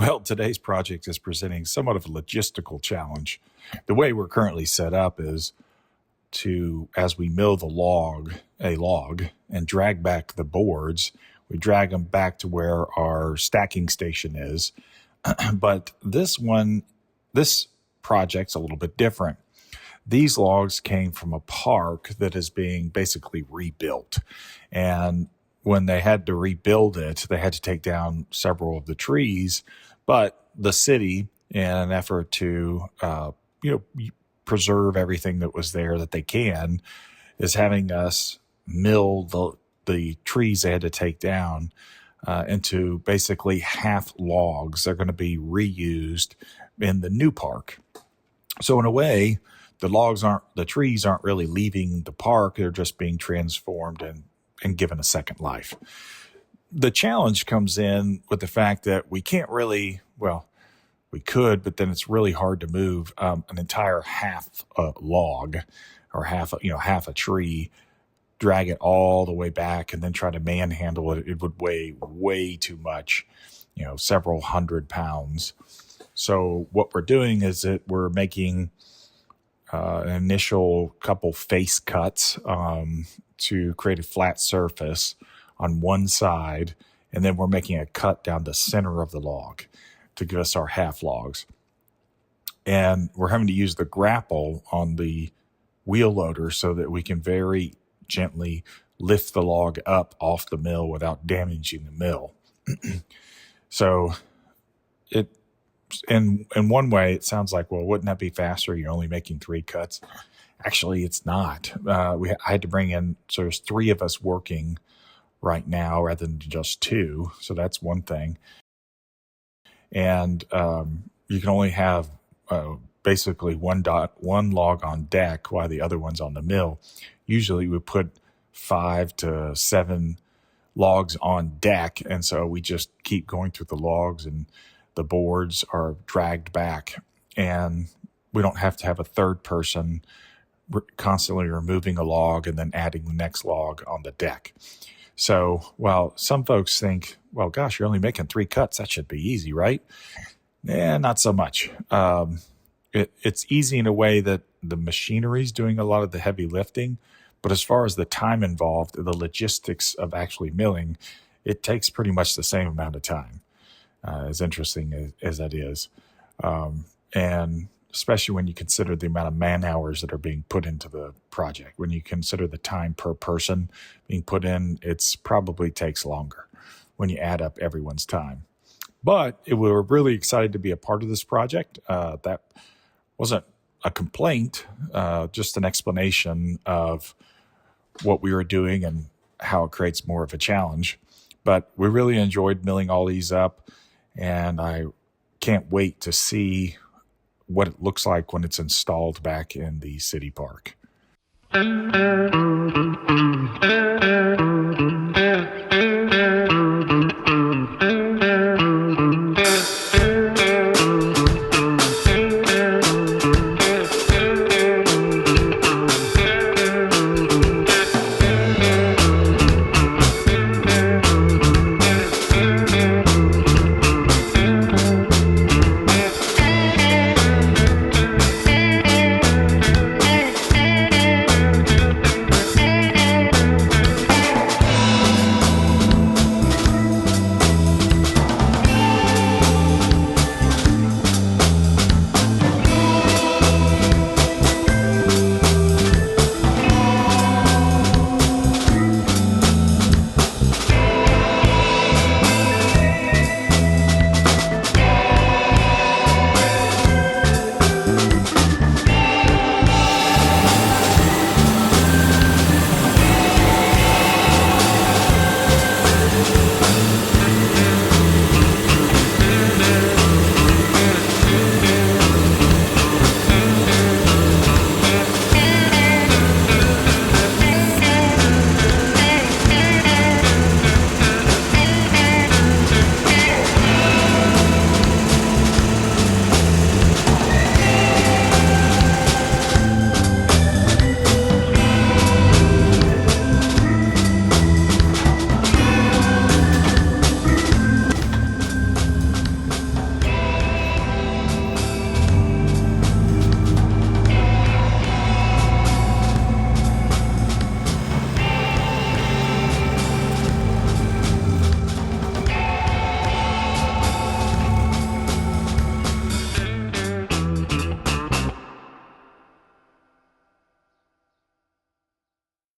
Well, today's project is presenting somewhat of a logistical challenge. The way we're currently set up is as we mill a log, and drag back the boards, we drag them back to where our stacking station is. But this project's a little bit different. These logs came from a park that is being basically rebuilt. And when they had to rebuild it, they had to take down several of the trees. But the city, in an effort to, preserve everything that was there that they can, is having us mill the trees they had to take down into basically half logs. They're going to be reused in the new park. So in a way, the trees aren't really leaving the park. They're just being transformed and given a second life. The challenge comes in with the fact that we can't really, we could, but then it's really hard to move an entire half a log or half a tree, drag it all the way back, and then try to manhandle it. It would weigh way too much, several hundred pounds. So what we're doing is that we're making an initial couple face cuts to create a flat surface on one side, and then we're making a cut down the center of the log to give us our half logs. And we're having to use the grapple on the wheel loader so that we can very gently lift the log up off the mill without damaging the mill. So in one way, it sounds like, well, wouldn't that be faster? You're only making 3 cuts. Actually, it's not. I had to bring in, so there's 3 of us working right now rather than just 2. So that's one thing. And you can only have basically one log on deck while the other one's on the mill. Usually we put 5 to 7 logs on deck, and so we just keep going through the logs, and the boards are dragged back, and we don't have to have a third person constantly removing a log and then adding the next log on the deck. So while some folks think, well, gosh, you're only making 3 cuts, that should be easy, right? Not so much. It's easy in a way that the machinery's doing a lot of the heavy lifting, but as far as the time involved, the logistics of actually milling, it takes pretty much the same amount of time, as interesting as that is. And especially when you consider the amount of man hours that are being put into the project. When you consider the time per person being put in, it's probably takes longer when you add up everyone's time. But we're really excited to be a part of this project. That wasn't a complaint, just an explanation of what we were doing and how it creates more of a challenge. But we really enjoyed milling all these up, and I can't wait to see what it looks like when it's installed back in the city park.